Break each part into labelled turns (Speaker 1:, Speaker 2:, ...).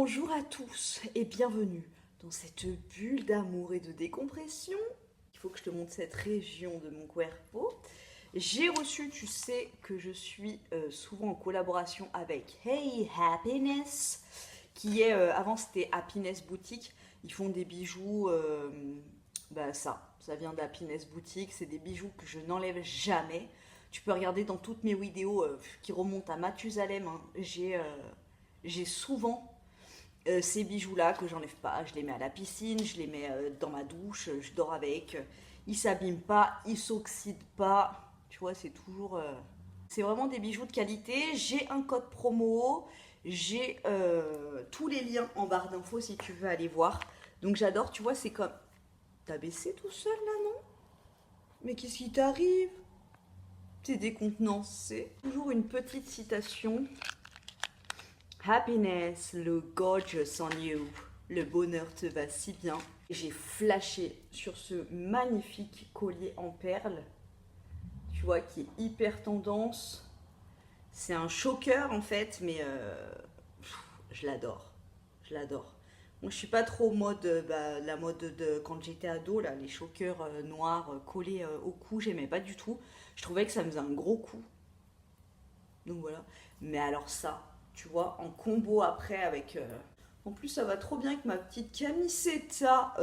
Speaker 1: Bonjour à tous et bienvenue dans cette bulle d'amour et de décompression. Il faut que je te montre cette région de mon cuerpo. J'ai reçu, tu sais que je suis souvent en collaboration avec Hey Happiness, qui est, avant c'était Happiness Boutique. Ils font des bijoux, ça vient d'Happiness Boutique, c'est des bijoux que je n'enlève jamais. Tu peux regarder dans toutes mes vidéos qui remontent à Mathusalem, hein. J'ai souvent ces bijoux-là que j'enlève pas. Je les mets à la piscine, je les mets dans ma douche, je dors avec. Ils s'abîment pas, ils s'oxydent pas. Tu vois, c'est toujours... C'est vraiment des bijoux de qualité. J'ai un code promo, j'ai tous les liens en barre d'infos si tu veux aller voir. Donc j'adore, tu vois, c'est comme... T'as baissé tout seul là, non? Mais qu'est-ce qui t'arrive? T'es décontenancé. Toujours une petite citation. Happiness, look gorgeous on you. Le bonheur te va si bien. J'ai flashé sur ce magnifique collier en perles. Tu vois, qui est hyper tendance. C'est un choker en fait, mais je l'adore. Je l'adore. Moi, je suis pas trop mode, la mode de quand j'étais ado, là, les chokers noirs collés au cou, j'aimais pas du tout. Je trouvais que ça me faisait un gros coup. Donc voilà. Mais alors ça, tu vois, en combo après avec... En plus, ça va trop bien avec ma petite camiseta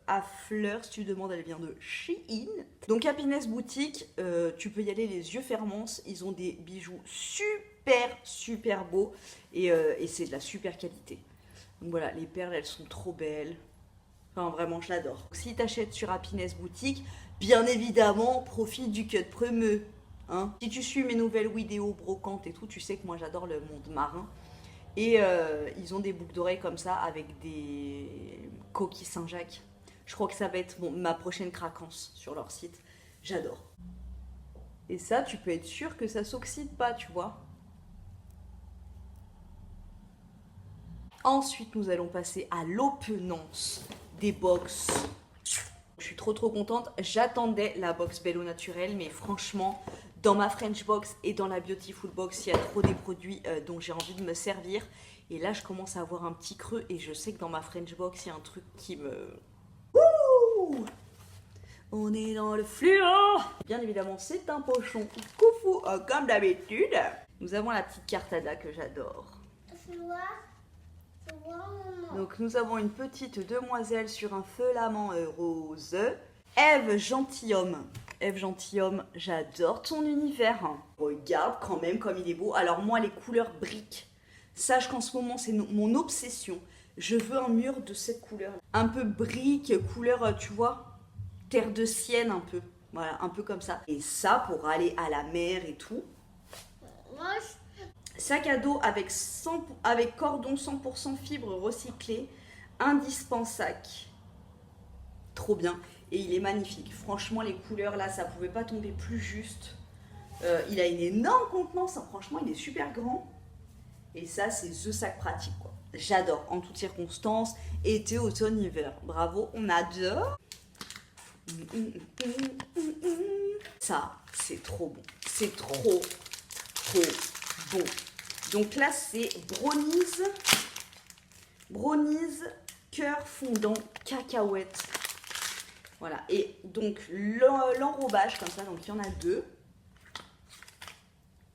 Speaker 1: à fleurs. Si tu demandes, elle vient de Shein. Donc Happiness Boutique, tu peux y aller les yeux fermants. Ils ont des bijoux super beaux et c'est de la super qualité. Donc voilà, les perles, elles sont trop belles. Enfin, vraiment, je l'adore. Si tu achètes sur Happiness Boutique, bien évidemment, profite du code promo. Hein. Si tu suis mes nouvelles vidéos brocantes et tout, tu sais que moi, j'adore le monde marin. Et ils ont des boucles d'oreilles comme ça avec des coquilles Saint-Jacques. Je crois que ça va être ma prochaine craquance sur leur site. J'adore. Et ça, tu peux être sûr que ça s'oxyde pas, tu vois. Ensuite, nous allons passer à l'opulence des box. Je suis trop contente. J'attendais la box Bello Naturel, mais franchement, dans ma French box et dans la Beautiful box, il y a trop des produits dont j'ai envie de me servir. Et là, je commence à avoir un petit creux et je sais que dans ma French box, il y a un truc qui me... Wouh! On est dans le fluo! Bien évidemment, c'est un pochon Koufou, comme d'habitude. Nous avons la petite cartada que j'adore. Donc nous avons une petite demoiselle sur un filament rose. Eve Gentilhomme. Eve Gentilhomme, j'adore ton univers. Regarde quand même comme il est beau. Alors moi, les couleurs briques, sache qu'en ce moment, c'est mon obsession. Je veux un mur de cette couleur. Un peu brique, couleur, tu vois, terre de sienne un peu. Voilà, un peu comme ça. Et ça, pour aller à la mer et tout. Sac à dos avec cordon 100% fibre recyclée. Indispensable. Trop bien. Et il est magnifique. Franchement, les couleurs là, ça pouvait pas tomber plus juste. Il a une énorme contenance. Hein. Franchement, il est super grand. Et ça, c'est the sac pratique, quoi. J'adore. En toutes circonstances. Été, automne, hiver. Bravo, on adore. Ça, c'est trop bon. C'est trop bon. Donc là, c'est brownies cœur fondant cacahuète. Voilà, et donc l'enrobage comme ça, donc il y en a deux.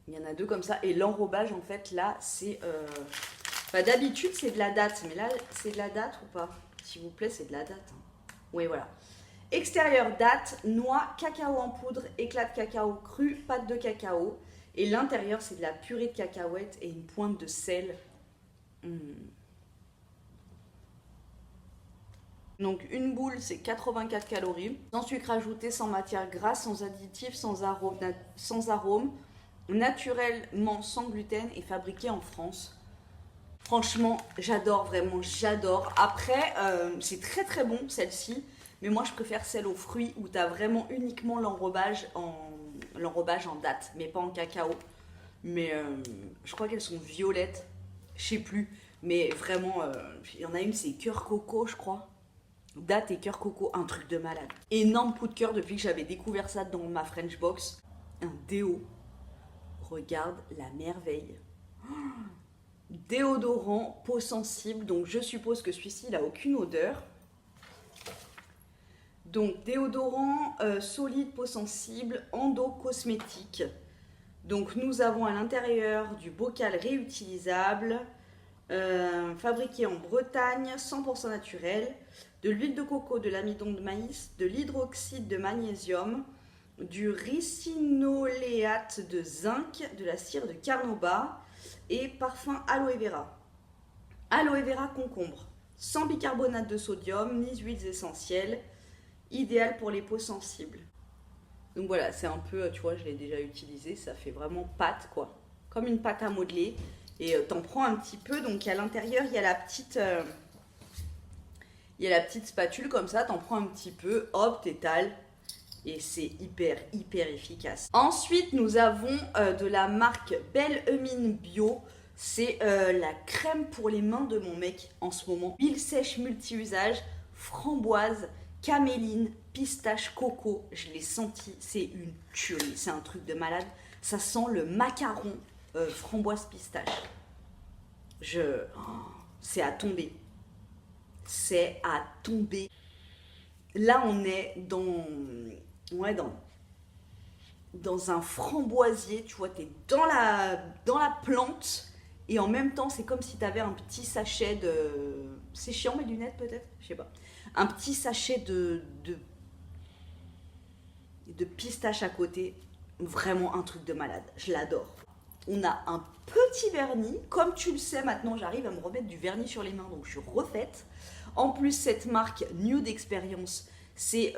Speaker 1: Il y en a deux comme ça, et l'enrobage en fait là, c'est... d'habitude c'est de la date, mais là c'est de la date ou pas? S'il vous plaît, c'est de la date. Hein. Oui, voilà. Extérieur date, noix, cacao en poudre, éclat de cacao cru, pâte de cacao. Et l'intérieur, c'est de la purée de cacahuètes et une pointe de sel. Donc une boule, c'est 84 calories. Sans sucre ajouté, sans matière grasse, sans additifs, sans arôme. Naturellement sans gluten et fabriqué en France. Franchement, j'adore, vraiment, j'adore. Après, c'est très bon celle-ci. Mais moi, je préfère celle aux fruits où tu as vraiment uniquement l'enrobage en date, mais pas en cacao. Mais je crois qu'elles sont violettes, je sais plus. Mais vraiment, il y en a une, c'est cœur coco, je crois. Date et cœur coco, un truc de malade. Énorme coup de cœur depuis que j'avais découvert ça dans ma French box. Un déo. Regarde la merveille. déodorant peau sensible. Donc je suppose que celui-ci, il n'a aucune odeur. Donc déodorant solide peau sensible, endo cosmétique. Donc nous avons à l'intérieur du bocal réutilisable, fabriqué en Bretagne, 100% naturel, de l'huile de coco, de l'amidon de maïs, de l'hydroxyde de magnésium, du ricinoléate de zinc, de la cire de carnauba et parfum aloe vera. Aloe vera concombre, sans bicarbonate de sodium ni huiles essentielles, idéal pour les peaux sensibles. Donc voilà, c'est un peu, tu vois, je l'ai déjà utilisé, ça fait vraiment pâte quoi, comme une pâte à modeler. Et t'en prends un petit peu, donc à l'intérieur il y a la petite spatule comme ça, t'en prends un petit peu, hop, t'étales. Et c'est hyper efficace. Ensuite, nous avons de la marque Belle Eumine Bio. C'est la crème pour les mains de mon mec en ce moment. Huile sèche multi-usage, framboise, caméline, pistache, coco. Je l'ai senti, c'est une tuerie, c'est un truc de malade. Ça sent le macaron framboise pistache. C'est à tomber. C'est à tomber. Là, on est dans un framboisier, tu vois, t'es dans la plante et en même temps, c'est comme si t'avais un petit sachet de... C'est chiant mes lunettes peut-être? Je sais pas. Un petit sachet de pistache à côté. Vraiment un truc de malade. Je l'adore. On a un petit vernis. Comme tu le sais maintenant, j'arrive à me remettre du vernis sur les mains, donc je suis refaite. En plus, cette marque Nude Experience, c'est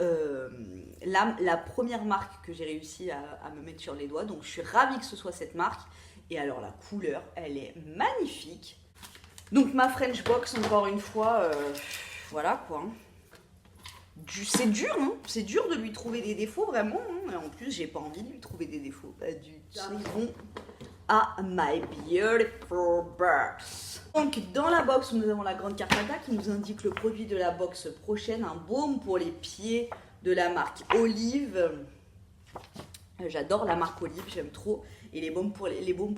Speaker 1: la première marque que j'ai réussi à me mettre sur les doigts. Donc je suis ravie que ce soit cette marque. Et alors la couleur, elle est magnifique. Donc ma French Box, encore une fois, voilà quoi. C'est dur, hein, c'est dur de lui trouver des défauts, vraiment. Hein. Et en plus, j'ai pas envie de lui trouver des défauts. Arrivons à My Beautiful Box. Donc, dans la box, nous avons la grande carte qui nous indique le produit de la box prochaine, un baume pour les pieds de la marque Olive. J'adore la marque Olive, j'aime trop. Et les baumes pour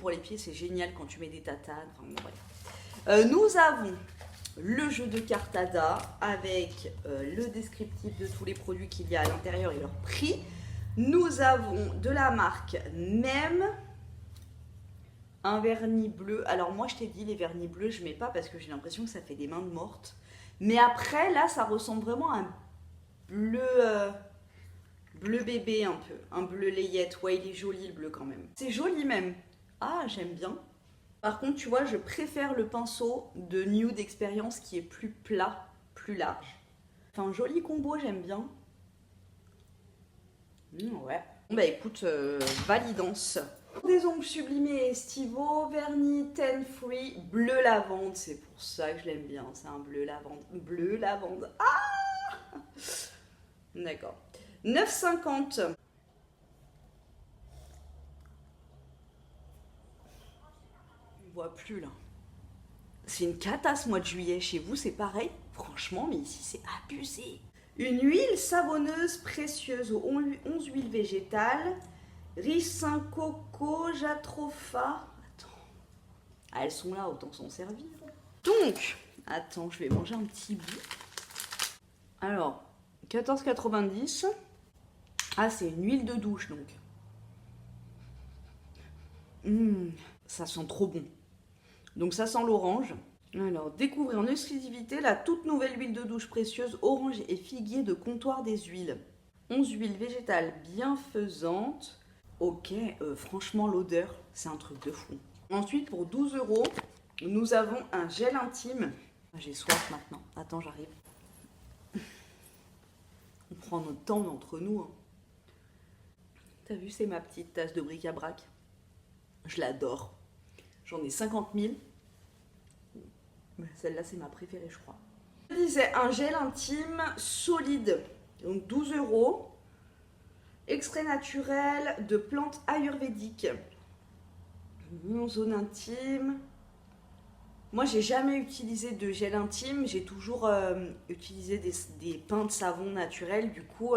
Speaker 1: les pieds, c'est génial quand tu mets des tatanes. Enfin, bon, bref. Nous avons le jeu de cartes Ada avec le descriptif de tous les produits qu'il y a à l'intérieur et leur prix. Nous avons de la marque Nem un vernis bleu. Alors moi je t'ai dit les vernis bleus je mets pas parce que j'ai l'impression que ça fait des mains de morte. Mais après là ça ressemble vraiment à un bleu bleu bébé un peu, un bleu layette. Ouais il est joli le bleu quand même. C'est joli même. Ah j'aime bien. Par contre, tu vois, je préfère le pinceau de Nude Experience qui est plus plat, plus large. Enfin, un joli combo, j'aime bien. Ouais. Bon, bah écoute, validance. Des ongles sublimés et estivaux, vernis Ten Free, bleu lavande. C'est pour ça que je l'aime bien, c'est un bleu lavande. Bleu lavande. Ah d'accord. 9,50. Plus là. C'est une cata ce mois de juillet. Chez vous, c'est pareil? Franchement, mais ici, c'est abusé. Une huile savonneuse précieuse aux 11 huiles végétales. Ricin, coco, jatropha. Attends. Ah, elles sont là, autant s'en servir. Donc, attends, je vais manger un petit bout. Alors, 14,90. Ah, c'est une huile de douche, donc. Ça sent trop bon. Donc ça sent l'orange. Alors, découvrez en exclusivité la toute nouvelle huile de douche précieuse orange et figuier de Comptoir des Huiles. 11 huiles végétales bienfaisantes. Ok, franchement l'odeur, c'est un truc de fou. Ensuite, pour 12 €, nous avons un gel intime. J'ai soif maintenant. Attends, j'arrive. On prend notre temps entre nous. Hein. T'as vu, c'est ma petite tasse de bric-à-brac. Je l'adore. J'en ai 50 000. Celle-là, c'est ma préférée, je crois. Je disais un gel intime solide. Donc 12 €. Extrait naturel de plantes ayurvédiques. Zone intime. Moi, j'ai jamais utilisé de gel intime. J'ai toujours utilisé des pains de savon naturels. Du coup,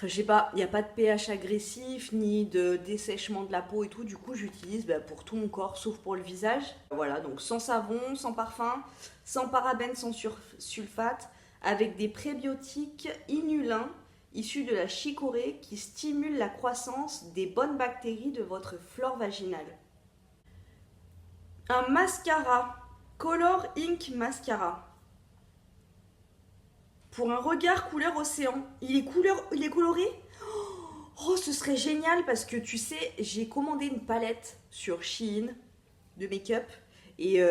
Speaker 1: Enfin, je sais pas, il n'y a pas de pH agressif, ni de dessèchement de la peau et tout. Du coup, j'utilise pour tout mon corps, sauf pour le visage. Voilà, donc sans savon, sans parfum, sans parabènes, sans sulfate, avec des prébiotiques inulins issus de la chicorée qui stimulent la croissance des bonnes bactéries de votre flore vaginale. Un mascara, Color Ink Mascara. Pour un regard couleur océan. Il est coloré? Oh, ce serait génial parce que tu sais, j'ai commandé une palette sur Shein de make-up. Et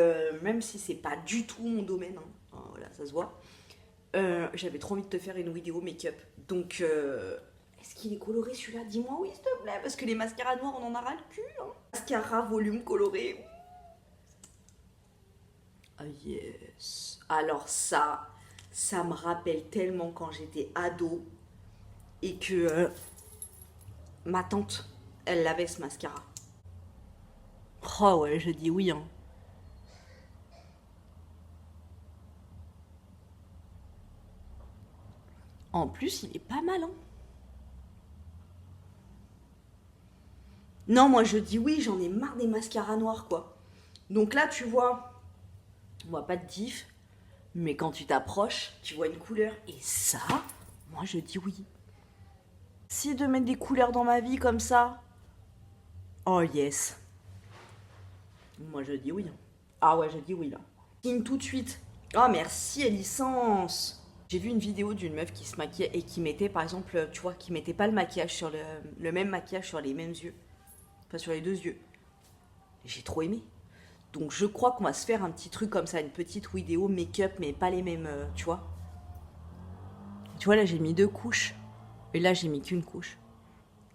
Speaker 1: même si c'est pas du tout mon domaine, hein, voilà, ça se voit, j'avais trop envie de te faire une vidéo make-up. Donc, est-ce qu'il est coloré celui-là? Dis-moi oui, s'il te plaît, parce que les mascaras noirs, on en a ras le cul. Hein. Mascara volume coloré. Ah yes. Alors ça me rappelle tellement quand j'étais ado et que ma tante, elle avait ce mascara. Oh ouais, je dis oui, hein. En plus, il est pas mal, hein. Non, moi je dis oui, j'en ai marre des mascaras noirs, quoi. Donc là, tu vois, on voit pas de diff, mais quand tu t'approches, tu vois une couleur. Et ça, moi je dis oui. Si de mettre des couleurs dans ma vie comme ça, oh yes. Moi je dis oui. Ah ouais, je dis oui là. Signe tout de suite. Oh merci et licence. J'ai vu une vidéo d'une meuf qui se maquillait et qui mettait par exemple, tu vois, qui mettait pas le maquillage sur le même maquillage sur les mêmes yeux. Enfin sur les deux yeux. J'ai trop aimé. Donc je crois qu'on va se faire un petit truc comme ça, une petite vidéo make-up, mais pas les mêmes, tu vois. Tu vois là j'ai mis 2 couches. Et là j'ai mis qu'une couche.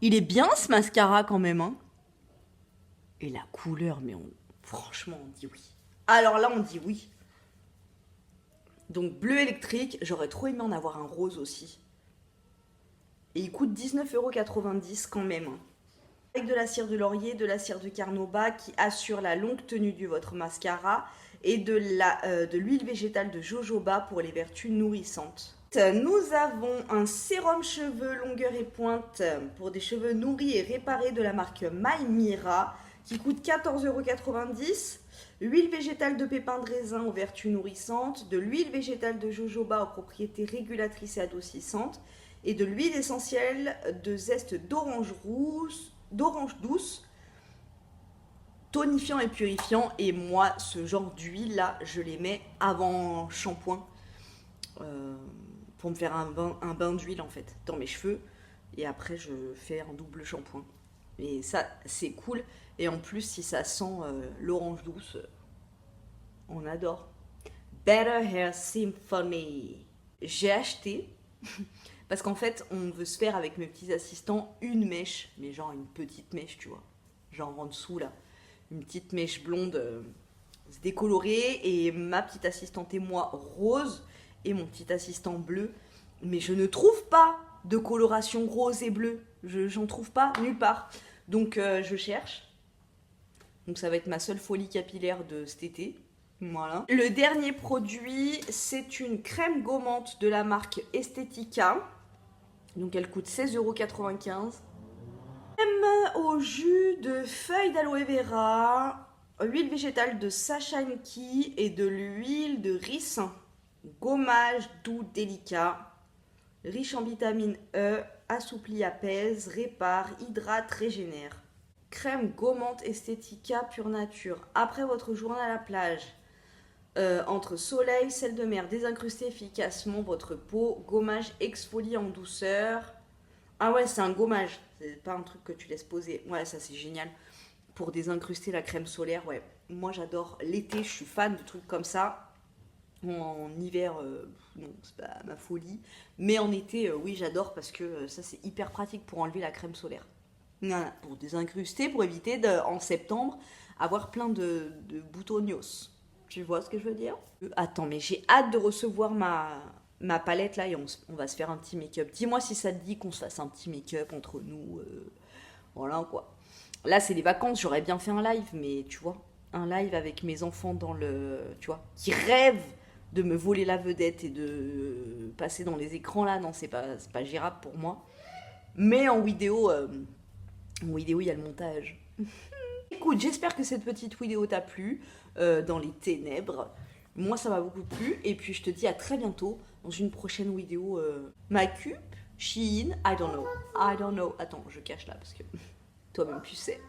Speaker 1: Il est bien ce mascara quand même, hein. Et la couleur, mais franchement on dit oui. Alors là on dit oui. Donc bleu électrique, j'aurais trop aimé en avoir un rose aussi. Et il coûte 19,90 € quand même. Avec de la cire de laurier, de la cire de carnauba qui assure la longue tenue de votre mascara et de l'huile végétale de jojoba pour les vertus nourrissantes. Nous avons un sérum cheveux longueur et pointe pour des cheveux nourris et réparés de la marque My Mira qui coûte 14,90 €. Huile végétale de pépins de raisin aux vertus nourrissantes, de l'huile végétale de jojoba aux propriétés régulatrices et adoucissantes et de l'huile essentielle de zeste d'orange douce, tonifiant et purifiant. Et moi, ce genre d'huile là, je les mets avant shampoing pour me faire un bain d'huile en fait dans mes cheveux. Et après, je fais un double shampoing. Et ça, c'est cool. Et en plus, si ça sent l'orange douce, on adore. Better Hair Symphony. J'ai acheté, parce qu'en fait, on veut se faire avec mes petits assistants une mèche, mais genre une petite mèche, tu vois. Genre en dessous, là. Une petite mèche blonde décolorée. Et ma petite assistante et moi, rose. Et mon petit assistant bleu. Mais je ne trouve pas de coloration rose et bleu. J'en trouve pas nulle part. Donc je cherche. Donc ça va être ma seule folie capillaire de cet été. Voilà. Le dernier produit, c'est une crème gommante de la marque Estetica. Donc elle coûte 16,95 €. Crème au jus de feuilles d'aloe vera, huile végétale de Sachanki et de l'huile de ricin. Gommage doux délicat, riche en vitamine E, assouplit, apaise, répare, hydrate, régénère. Crème gommante Estetica pure nature. Après votre journée à la plage, entre soleil, sel de mer, désincrustez efficacement votre peau. Gommage exfolie en douceur. Ah ouais, c'est un gommage. C'est pas un truc que tu laisses poser. Ouais, ça c'est génial. Pour désincruster la crème solaire, ouais. Moi j'adore l'été, je suis fan de trucs comme ça. En hiver, non, c'est pas ma folie. Mais en été, oui, j'adore parce que ça c'est hyper pratique pour enlever la crème solaire. Voilà, pour désincruster, pour éviter en septembre avoir plein de boutonios. Tu vois ce que je veux dire? Attends, mais j'ai hâte de recevoir ma palette là et on va se faire un petit make-up. Dis-moi si ça te dit qu'on se fasse un petit make-up entre nous. Voilà quoi. Là, c'est les vacances, j'aurais bien fait un live, mais tu vois, un live avec mes enfants dans le. Tu vois, qui rêvent de me voler la vedette et de passer dans les écrans là. Non, c'est pas gérable pour moi. Mais en vidéo, il y a le montage. Écoute, j'espère que cette petite vidéo t'a plu, dans les ténèbres. Moi, ça m'a beaucoup plu. Et puis, je te dis à très bientôt dans une prochaine vidéo. Macup, Shein, I don't know. Attends, je cache là parce que toi-même tu sais.